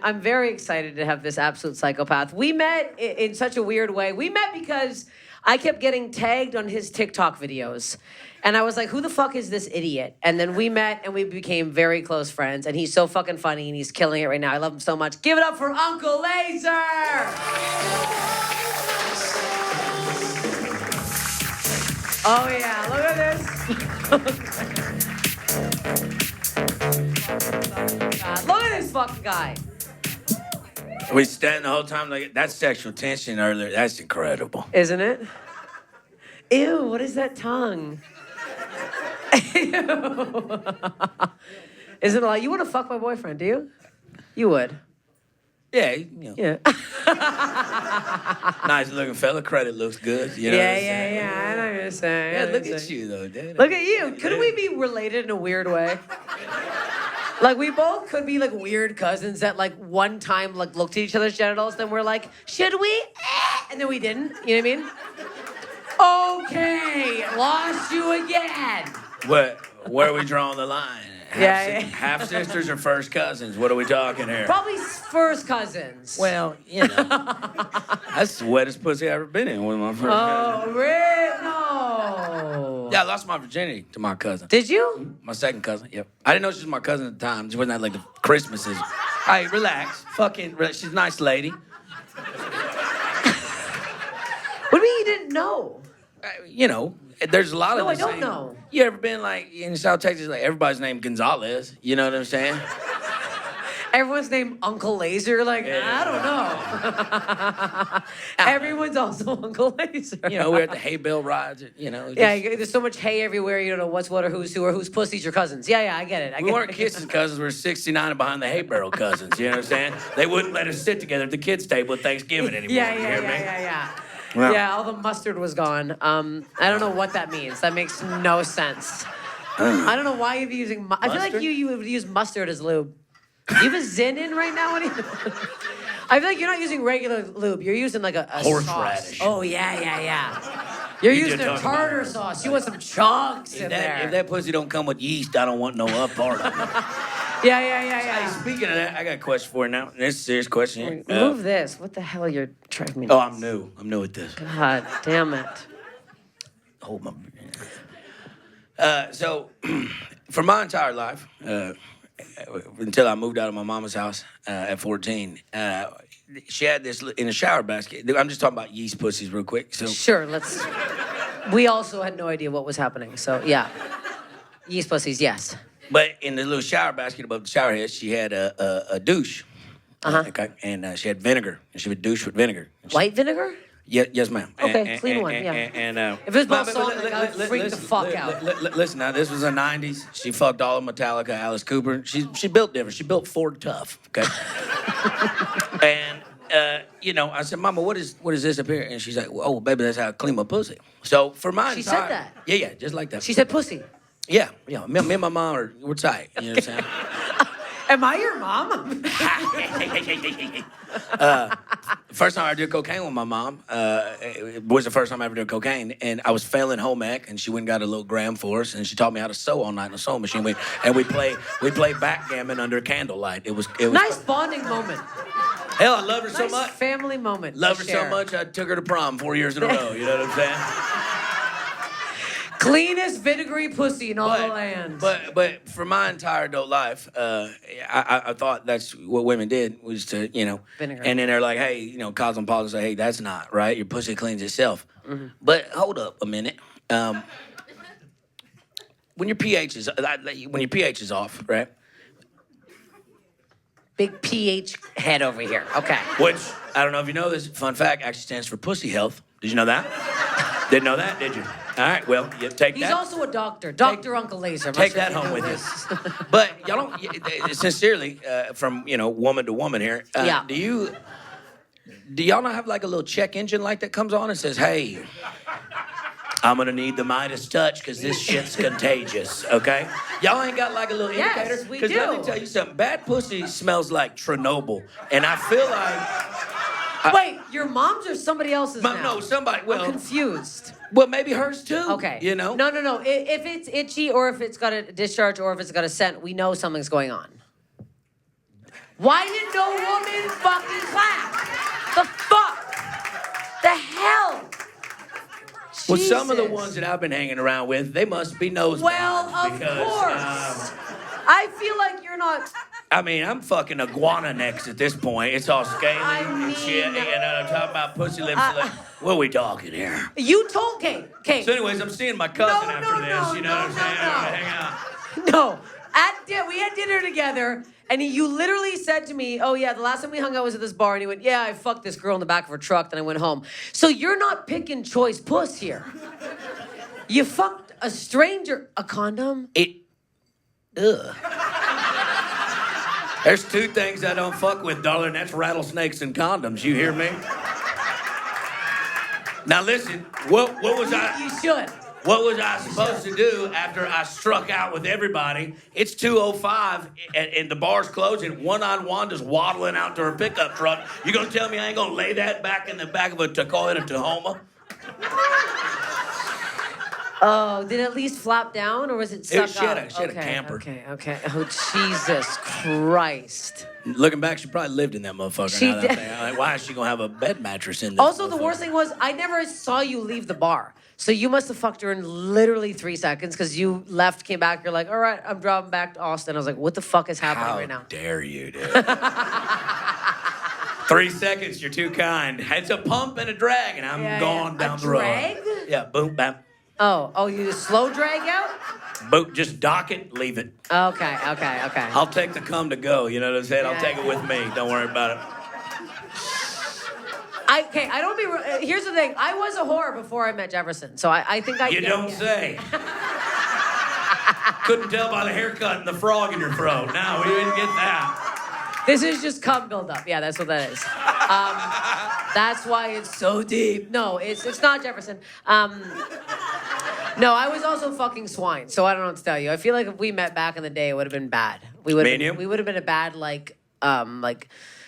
I'm very excited to have this absolute psychopath. We met in such a weird way. We met because I kept getting tagged on his TikTok videos. And I was like, who the fuck is this idiot? And then we met and we became very close friends. And he's so fucking funny and he's killing it right now. I love him so much. Give it up for Uncle Lazer! Oh yeah, look at this. Look at this fucking guy. We stand the whole time like that sexual tension earlier. That's incredible. Isn't it? Ew, what is that tongue? Ew. Isn't it like, you want to fuck my boyfriend, do you? You would. Yeah, you know. Yeah. Nice looking fella. Credit looks good. You know what I'm saying? Yeah. I know what you're saying. Yeah, look at you though, dude. Look at you. Couldn't we be related in a weird way? Like, we both could be, like, weird cousins that, like, one time, like, looked at each other's genitals, then we're like, should we? And then we didn't. You know what I mean? Okay, lost you again. Where are we drawing the line? Half sisters or first cousins? What are we talking here? Probably first cousins. Well, you know. That's the wettest pussy I've ever been in with my first cousin. Oh, really? No. Yeah, I lost my virginity to my cousin. Did you? My second cousin, yep. I didn't know she was my cousin at the time. She wasn't at, like, the Christmases. Hey, relax. She's a nice lady. What do you mean you didn't know? You know, there's a lot of No, I the don't same. know. You ever been, like, in South Texas, like, everybody's named Gonzalez? You know what I'm saying? Everyone's named Uncle Lazer. Like, I don't know. Everyone's also Uncle Lazer. You know, we're at the hay bale rides, you know. Yeah, there's so much hay everywhere, you don't know what's what or who's who or whose pussy's your cousins. Yeah, I get it. We weren't kissing cousins, we were 69 and behind the hay barrel cousins, you know what I'm saying? They wouldn't let us sit together at the kids' table at Thanksgiving anymore. Yeah. Well, Yeah, all the mustard was gone. I don't know what that means. That makes no sense. I don't know why you'd be using I feel like you would use mustard as lube. You have a Zin in right now? I feel like you're not using regular lube. You're using like a horseradish. Sauce. Oh, yeah. You're using a tartar sauce. You want some chunks in there. If that pussy don't come with yeast, I don't want no part of it. Yeah. Hey, speaking of that, I got a question for you now. This is a serious question. Move this. What the hell are you trying to me? Oh, I'm new. I'm new at this. God damn it. Hold my... So, for my entire life, until I moved out of my mama's house at 14, she had this in a shower basket. I'm just talking about yeast pussies real quick. So sure, we also had no idea what was happening, so yeah. Yeast pussies, yes. But in the little shower basket above the shower head, she had a douche. Okay, and she had vinegar, and she would douche with vinegar. White vinegar? Yes, ma'am. Okay, clean one, yeah. If it was balsamic, I would freak the fuck out. Listen, now, this was the 90s. She fucked all of Metallica, Alice Cooper. She built different. She built Ford Tough, okay? And, you know, I said, Mama, what is this up here? And she's like, oh, baby, that's how I clean my pussy. So for my She said that? Yeah, just like that. She said pussy. Yeah. Me and my mom we're tight. You know what I'm saying? Am I your mom? First time I did cocaine with my mom, it was the first time I ever did cocaine, and I was failing home ec, and she went and got a little gram for us, and she taught me how to sew all night in a sewing machine. We played backgammon under candlelight. It was nice bonding moment. Hell, I love her so much. Family moment. Love her so much, I took her to prom 4 years in a row. You know what I'm saying? Cleanest vinegary pussy in all the land. But for my entire adult life, I thought that's what women did, was to, you know, vinegar. And then they're like, hey, you know, cosmopolitans say, hey, that's not right. Your pussy cleans itself. Mm-hmm. But hold up a minute. When your pH is off, right? Big pH head over here. Okay. Which, I don't know if you know this, fun fact, actually stands for pussy health. Did you know that? Didn't know that, did you? All right, well, you take that. He's also a doctor. Dr. Uncle Lazer. Take that home with you. But y'all don't, sincerely, from, you know, woman to woman here, yeah. Do y'all not have like a little check engine light that comes on and says, hey, I'm gonna need the Midas touch because this shit's contagious, okay? Y'all ain't got like a little indicator? Yes, we do. Because let me tell you something, bad pussy smells like Chernobyl, and I feel like... Wait, your mom's or somebody else's now? No, somebody, well... I'm confused. Well, maybe hers too. Okay. You know? No. If it's itchy or if it's got a discharge or if it's got a scent, we know something's going on. Why did no woman fucking clap? The fuck? The hell? Well, some of the Jesus. ones that I've been hanging around with, they must be nose Well, blind of course. I feel like you're not. I mean, I'm fucking iguana necks at this point. It's all scaly and shit. mean- And I'm talking about pussy lips. What are we talking here? You told Kate. So, anyways, I'm seeing my cousin No, after no, this. no, You know no, what I'm saying? no, I'm no. gonna hang out. No. We had dinner together, and you literally said to me, "Oh yeah, the last time we hung out was at this bar," and he went, "Yeah, I fucked this girl in the back of her truck, then I went home." So you're not picking choice puss here. You fucked a stranger. A condom? Ugh. There's two things I don't fuck with, darling. That's rattlesnakes and condoms. You hear me? Now listen, what was I? You should. What was I supposed to do after I struck out with everybody? It's 2:05 and the bar's closing. One-on-one just waddling out to her pickup truck. You gonna tell me I ain't gonna lay that back in the back of a Tacoma in a Tahoma? Oh, did it at least flap down, or was it stuck She had up? a camper. Okay. Oh, Jesus Christ. Looking back, she probably lived in that motherfucker. She now that I did. think. I'm like, why is she gonna have a bed mattress in this? Also, the motherfucker? worst thing was I never saw you leave the bar. So you must have fucked her in literally 3 seconds because you left, came back, you're like, all right, I'm driving back to Austin. I was like, what the fuck is happening right now? How dare you, dude? 3 seconds, you're too kind. It's a pump and a drag, and I'm gone down the road. Drag? Yeah, boom, bam. Oh, you just slow drag out? Boom, just dock it, leave it. Okay. I'll take the cum to go, you know what I'm saying? I'll Yeah. take it with me. Don't worry about it. I don't be. Here's the thing. I was a whore before I met Jefferson, so I think I. You don't say. Couldn't tell by the haircut and the frog in your throat. No, we didn't get that. This is just cum buildup. Yeah, that's what that is. That's why it's so deep. No, it's not Jefferson. No, I was also fucking swine, so I don't know what to tell you. I feel like if we met back in the day, it would have been bad. We would have been a bad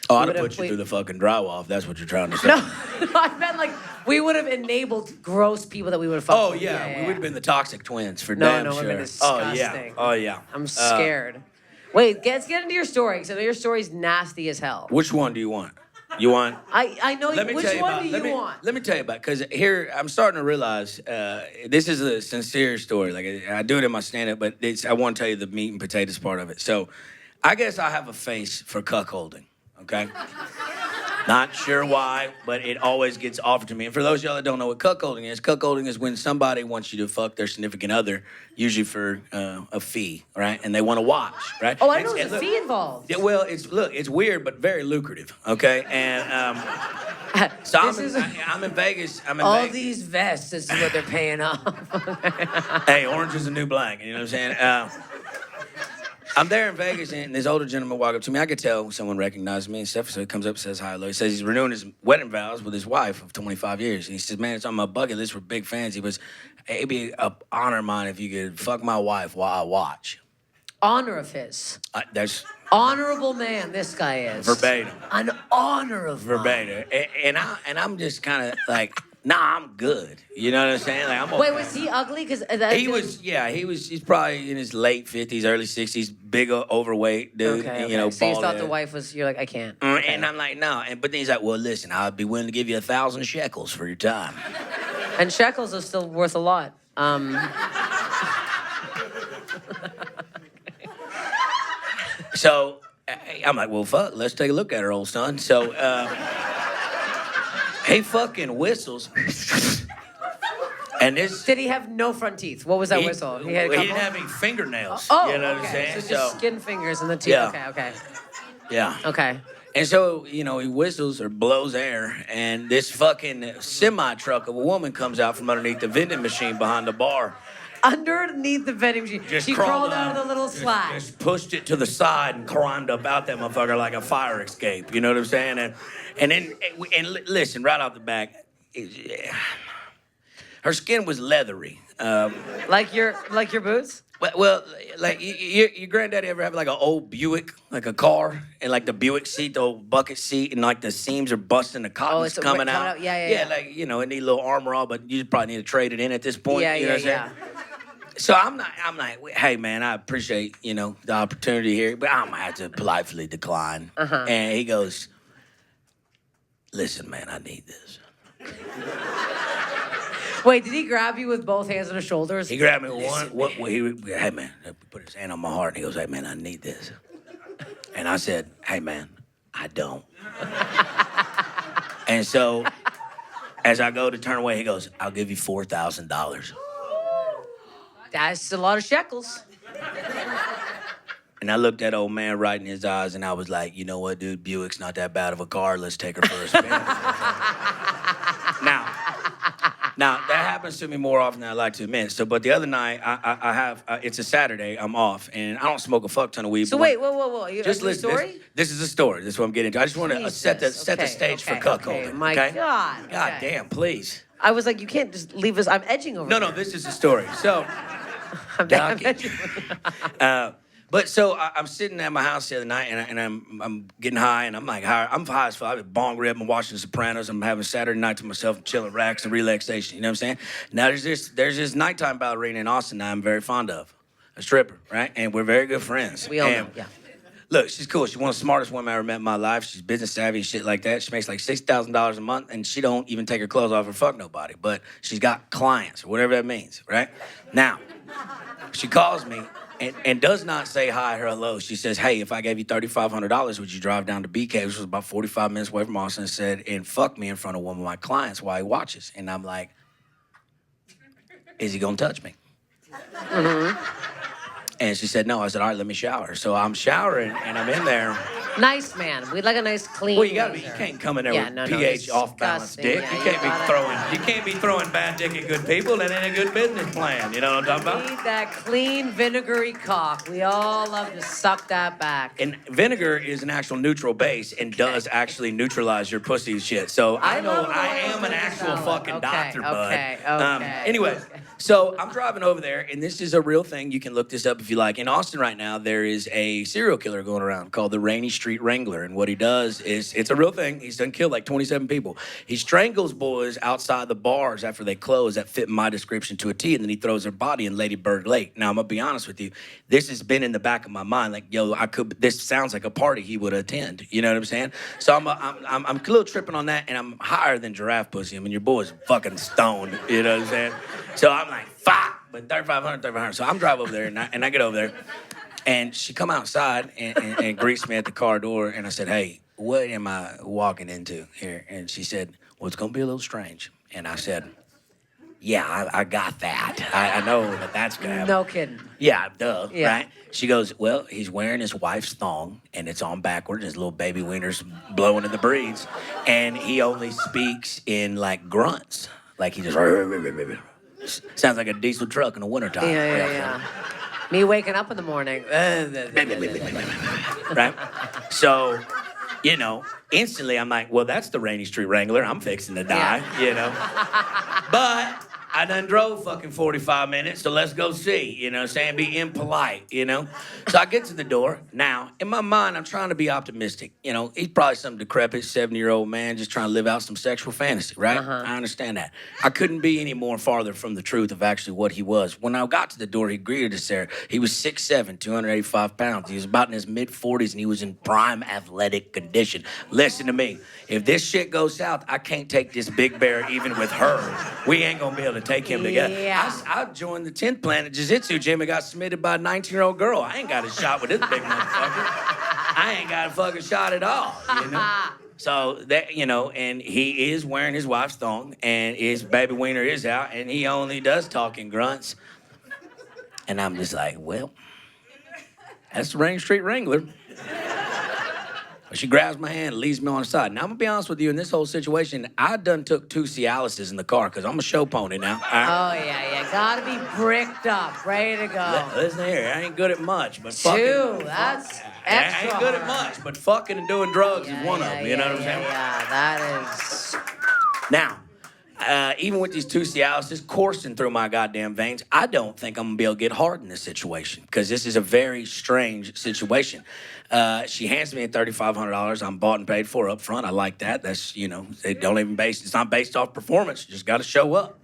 Oh, I'd have put you through the fucking drywall if that's what you're trying to say. No, I meant like we would have enabled gross people that we would have fucked. Oh, with. yeah. We would have been the toxic twins for No, damn it sure. would have been disgusting. Oh, yeah. I'm scared. Wait, let's get into your story, because I know your story's nasty as hell. Which one do you want? You want? I know. Let me Which tell you one about, do you want? Let me tell you about, because here I'm starting to realize this is a sincere story. Like I do it in my stand-up, but I want to tell you the meat and potatoes part of it. So I guess I have a face for cuckolding, okay? Not sure why, but it always gets offered to me. And for those of y'all that don't know what cuckolding is when somebody wants you to fuck their significant other, usually for a fee, right? And they want to watch, right? Oh, I know there's a fee involved. Yeah, well, it's weird, but very lucrative, okay? And so I'm in Vegas. All these vests, this is what they're paying off. Hey, orange is the new black. You know what I'm saying? I'm there in Vegas, and this older gentleman walked up to me. I could tell someone recognized me. And Steph comes up and says, hi, hello. He says he's renewing his wedding vows with his wife of 25 years. And he says, man, it's on my bucket list. We're big fans. He was, it'd be an honor of mine if you could fuck my wife while I watch. Honor of his. There's honorable man. This guy is verbatim. An honor of verbatim. And I'm just kind of like, nah, I'm good. You know what I'm saying? Like, I'm okay. Wait, was he ugly? Because he's probably in his late 50s, early 60s, big overweight dude. Okay. You know, So you bald thought head. the wife was? You're like, I can't. Okay. And I'm like, no. But then he's like, well, listen, I'd be willing to give you 1,000 shekels for your time. And shekels are still worth a lot. So I'm like, well, fuck, let's take a look at her, old son. So he fucking whistles. And this... Did he have no front teeth? What was that whistle? He had a couple? didn't have any fingernails. Oh, you know what I'm okay. saying? So just skin fingers and the teeth. Yeah. Okay. Yeah. Okay. And so, you know, he whistles or blows air, and this fucking semi-truck of a woman comes out from underneath the vending machine behind the bar. Underneath the vending machine. She crawled out of the little slide. Just pushed it to the side and climbed up out that motherfucker like a fire escape. You know what I'm saying? And then listen, right off the back, her skin was leathery. Like your boots? Well, like your granddaddy ever have like an old Buick, like a car, and like the Buick seat, the old bucket seat, and like the seams are busting, the cotton's coming out. Yeah. Like, you know, it need a little armor all, but you probably need to trade it in at this point. Yeah, you know what I'm yeah. saying? So I'm like, hey man, I appreciate, the opportunity here, but I'm gonna have to politely decline. And he goes, listen, man, I need this. Wait, did he grab you with both hands on his shoulders? He grabbed me with one. Hey man, he put his hand on my heart and he goes, hey man, I need this. And I said, hey man, I don't. And so as I go to turn away, he goes, I'll give you $4,000. That's a lot of shekels. And I looked that old man right in his eyes and I was like, you know what, dude, Buick's not that bad of a car. Let's take her for a spin. Now, that happens to me more often than I like to admit. So, but the other night, I have, it's a Saturday, I'm off, and I don't smoke a fuck ton of weed. So wait, whoa. You just have a listen. story? This is a story. This is what I'm getting into. I just want to set the stage for cuckolding. Okay. My God. God damn, please. I was like, you can't just leave us. I'm edging over. No, this is a story. So, I'm edging. But so I'm sitting at my house the other night, and I'm getting high, and I'm like, I'm high as fuck. I'm at bong rip, I'm watching The Sopranos, I'm having Saturday night to myself, chilling, relax, and relaxation. You know what I'm saying? Now there's this nighttime ballerina in Austin that I'm very fond of, a stripper, right? And we're very good friends. We all know, yeah. Look, she's cool. She's one of the smartest women I ever met in my life. She's business savvy and shit like that. She makes like $6,000 a month, and she don't even take her clothes off or fuck nobody. But she's got clients, or whatever that means, right? Now, she calls me. And does not say hi or hello. She says, hey, if I gave you $3,500, would you drive down to BK, which was about 45 minutes away from Austin, and said, and fuck me in front of one of my clients while he watches? And I'm like, is he gonna touch me? And she said, no. I said, all right, let me shower. So I'm showering, and I'm in there. Nice man. We'd like a nice clean. Well, you can't come in there with pH off balance dick. Yeah, you can't be throwing bad dick at good people. That ain't a good business plan. You know what I'm talking about? Need that clean vinegary cock. We all love to suck that back. And vinegar is an actual neutral base and does actually neutralize your pussy shit. So I am an actual fucking doctor, bud. Anyway, so I'm driving over there, and this is a real thing. You can look this up if you like. In Austin right now, there is a serial killer going around called the Rainy Street Wrangler. And what he does is, it's a real thing. He's done killed like 27 people. He strangles boys outside the bars after they close that fit my description to a T, and then he throws their body in Lady Bird Lake. Now, I'm going to be honest with you. This has been in the back of my mind. Like, this sounds like a party he would attend. You know what I'm saying? So I'm a little tripping on that, and I'm higher than giraffe pussy. I mean, your boy's fucking stoned. You know what I'm saying? So I'm like, fuck. But 3,500. So I'm driving over there, and I get over there. And she come outside and greets me at the car door. And I said, hey, what am I walking into here? And she said, well, it's going to be a little strange. And I said, yeah, I got that. I know that's going to happen. No kidding. Yeah, duh, Yeah. right? She goes, well, he's wearing his wife's thong, and it's on backwards. His little baby wiener's blowing in the breeze. And he only speaks in, like, grunts. Like, he just... sounds like a diesel truck in the wintertime. Yeah. Me waking up in the morning. Right? So, instantly I'm like, well, that's the Rainy Street Wrangler. I'm fixing to die, But I done drove fucking 45 minutes, so let's go see, you know what I'm saying? Be impolite, So I get to the door. Now, in my mind, I'm trying to be optimistic. He's probably some decrepit 70-year-old man just trying to live out some sexual fantasy, right? I understand that. I couldn't be any more farther from the truth of actually what he was. When I got to the door, he greeted us there. He was 6'7", 285 pounds. He was about in his mid-40s, and he was in prime athletic condition. Listen to me. If this shit goes south, I can't take this big bear even with her. We ain't gonna be able to take him together. Yeah. I joined the 10th Planet Jiu-Jitsu gym and got submitted by a 19-year-old girl. I ain't got a shot with this big motherfucker. I ain't got a fucking shot at all, So that, and he is wearing his wife's thong, and his baby wiener is out, and he only does talk in grunts. And I'm just like, well, that's the Rain Street Wrangler. She grabs my hand and leads me on the side. Now, I'm going to be honest with you, in this whole situation, I done took 2 Cialises in the car because I'm a show pony now. Right? Oh, yeah. Got to be bricked up, ready to go. Listen here, I ain't good at much, but 2, that's extra. I ain't good at much, but fucking and doing drugs is one of them, you know what I'm saying? Yeah, that is... Now, even with these 2 Cialises coursing through my goddamn veins, I don't think I'm going to be able to get hard in this situation because this is a very strange situation. She hands me $3,500. I'm bought and paid for up front. I like that. That's, it's not based off performance. You just got to show up,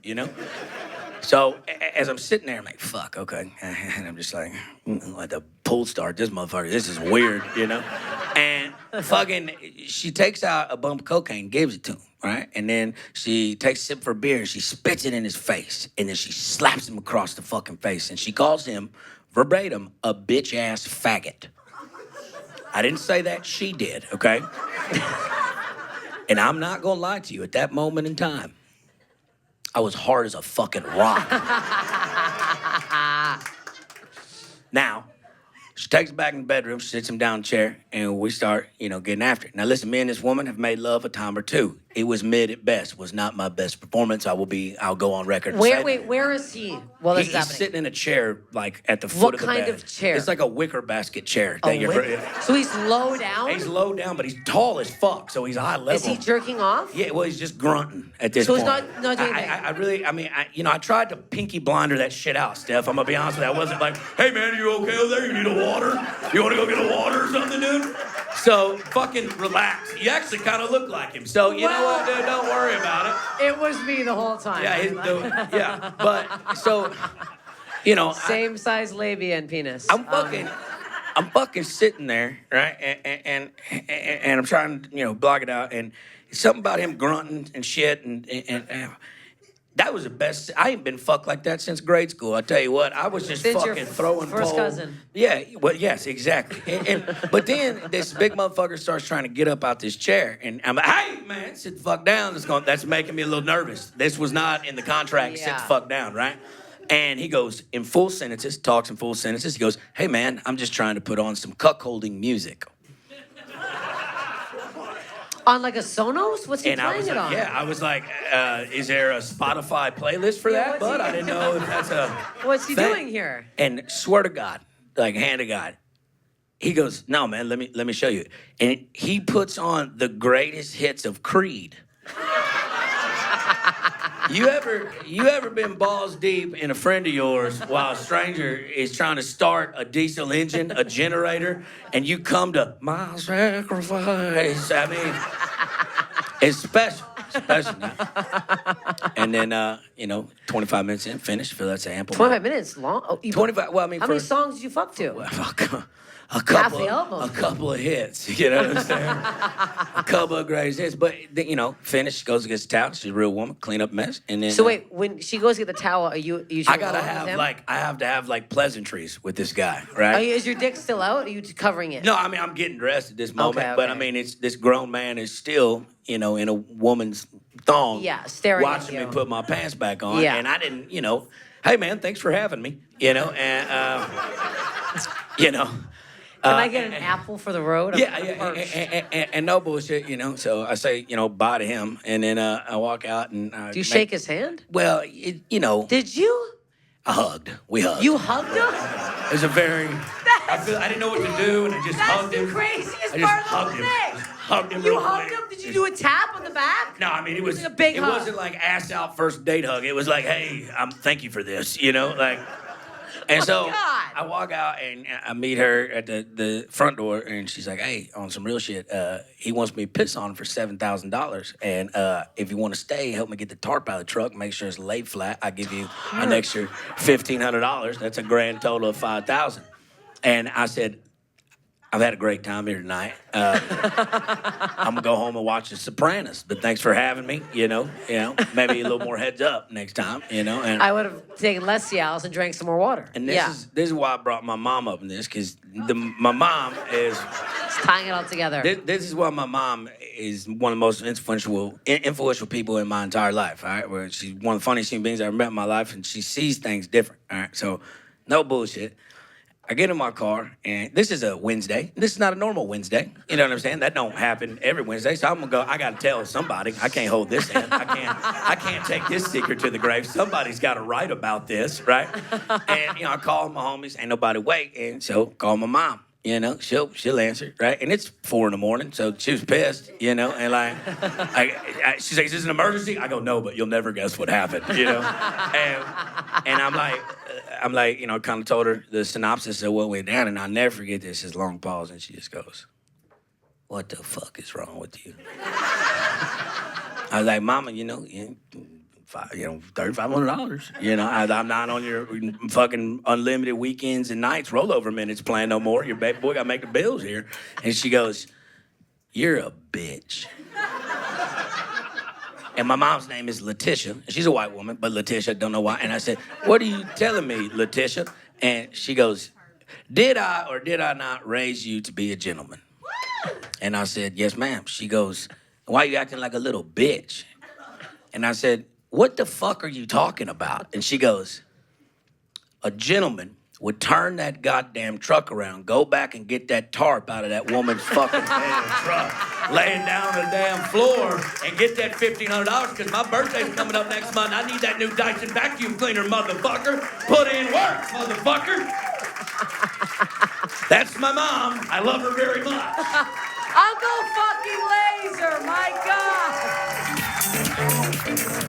So as I'm sitting there, I'm like, fuck, okay. And I'm just like the pull start, this motherfucker, this is weird, you know? And fucking, she takes out a bump of cocaine, gives it to him, right? And then she takes a sip of her beer and she spits it in his face. And then she slaps him across the fucking face. And she calls him, verbatim, a bitch-ass faggot. I didn't say that, she did, okay? And I'm not gonna lie to you, at that moment in time, I was hard as a fucking rock. Now, she takes him back in the bedroom, she sits him down in a chair, and we start, getting after it. Now listen, me and this woman have made love a time or two. It was mid at best, was not my best performance. I'll go on record and say that. Where is he? Well, this is He's happening. sitting in a chair, like, at the foot of the bed. What kind of chair? It's like a wicker basket chair. So he's low down? He's low down, but he's tall as fuck, so he's high level. Is he jerking off? Yeah, well, he's just grunting at this point. So he's not doing anything? I tried to pinky blinder that shit out, Steph. I'm gonna be honest with you. I wasn't like, hey, man, are you okay over there? You need a water? You want to go get a water or something, dude? So fucking relax. You actually kind of look like him. So you know what, dude? Don't worry about it. It was me the whole time. Yeah, but so, Same size labia and penis. I'm fucking sitting there, right, and I'm trying to block it out, and something about him grunting and shit, and that was the best. I ain't been fucked like that since grade school. I tell you what, I was just Since fucking your throwing first pole. cousin. Yeah, well, yes, exactly. But then this big motherfucker starts trying to get up out this chair, and I'm like, hey, man, sit the fuck down. That's making me a little nervous. This was not in the contract. Sit the fuck down, right? And he goes in full sentences, talks in full sentences. He goes, hey, man, I'm just trying to put on some cuckolding music. On like a Sonos? What's he And playing it on? Yeah, I was like, is there a Spotify playlist for that? But I didn't know if that's a What's he thing. doing here? And swear to God, like hand to God, he goes, no, man, let me show you. And he puts on the greatest hits of Creed. You ever been balls deep in a friend of yours while a stranger is trying to start a diesel engine, a generator, and you come to my sacrifice? I mean, it's special. And then, 25 minutes in, finished. Feel that's ample. 25 minutes long? Oh, 25, well, I mean, how many songs did you fuck to? A Half the album. A couple of hits, you know what I'm saying? A couple of great hits, but finish, goes and gets a towel. She's a real woman, clean up mess, and then. So wait, when she goes to get the towel, are you? I have to have pleasantries with this guy, right? Is your dick still out? Are you covering it? No, I mean I'm getting dressed at this moment, Okay. but I mean it's this grown man is still in a woman's thong, staring at watching you. me put my pants back on, Yeah. and I didn't, hey man, thanks for having me, and Can I get an apple for the road? Yeah, and no bullshit, So I say, bye to him, and then I walk out and. Do you shake his hand? Well, Did you? I hugged. We hugged. You hugged him? It was a very. I didn't know what to do, and I just hugged him. That's the craziest I just part of the hugged whole him. thing. Just hugged him. You real hugged quick. him? Did you do a tap on the back? No, I mean it was a big hug. wasn't like ass out first date hug. It was like, hey, thank you for this, like. And so God. I walk out and I meet her at the front door, and she's like, hey, on some real shit, he wants me to piss on him for $7,000. And if you want to stay, help me get the tarp out of the truck, make sure it's laid flat. I give you an extra $1,500. That's a grand total of $5,000. And I said, I've had a great time here tonight. I'm gonna go home and watch The Sopranos. But thanks for having me. Maybe a little more heads up next time. And I would have taken less Cialis and drank some more water. And this is why I brought my mom up in this, because my mom is It's tying it all together. this is why my mom is one of the most influential people in my entire life. All right, where she's one of the funniest human beings I ever met in my life, and she sees things different. All right, so no bullshit. I get in my car, and this is a Wednesday. This is not a normal Wednesday. You know what I'm saying? That don't happen every Wednesday. So I'm gonna go. I gotta tell somebody. I can't hold this in. I can't take this secret to the grave. Somebody's got to write about this, right? And I call my homies. Ain't nobody wait, and so call my mom. She'll answer, right? And it's 4 a.m, so she was pissed, and she's like, is this an emergency? I go, no, but you'll never guess what happened, And I'm like, kind of told her the synopsis of what went down, and I'll never forget this long pause, and she just goes, what the fuck is wrong with you? I was like, Mama, $5,000 $3,500. You know, I'm not on your fucking unlimited weekends and nights rollover minutes plan no more. Your baby boy got to make the bills here. And she goes, you're a bitch. And my mom's name is Letitia. She's a white woman, but Letitia, don't know why. And I said, what are you telling me, Letitia? And she goes, did I or did I not raise you to be a gentleman? And I said, yes, ma'am. She goes, why are you acting like a little bitch? And I said, what the fuck are you talking about? And she goes, a gentleman would turn that goddamn truck around, go back and get that tarp out of that woman's fucking damn truck, lay it down on the damn floor, and get that $1,500 because my birthday's coming up next month. I need that new Dyson vacuum cleaner, motherfucker. Put in work, motherfucker. That's my mom. I love her very much. Uncle fucking Lazer, my God.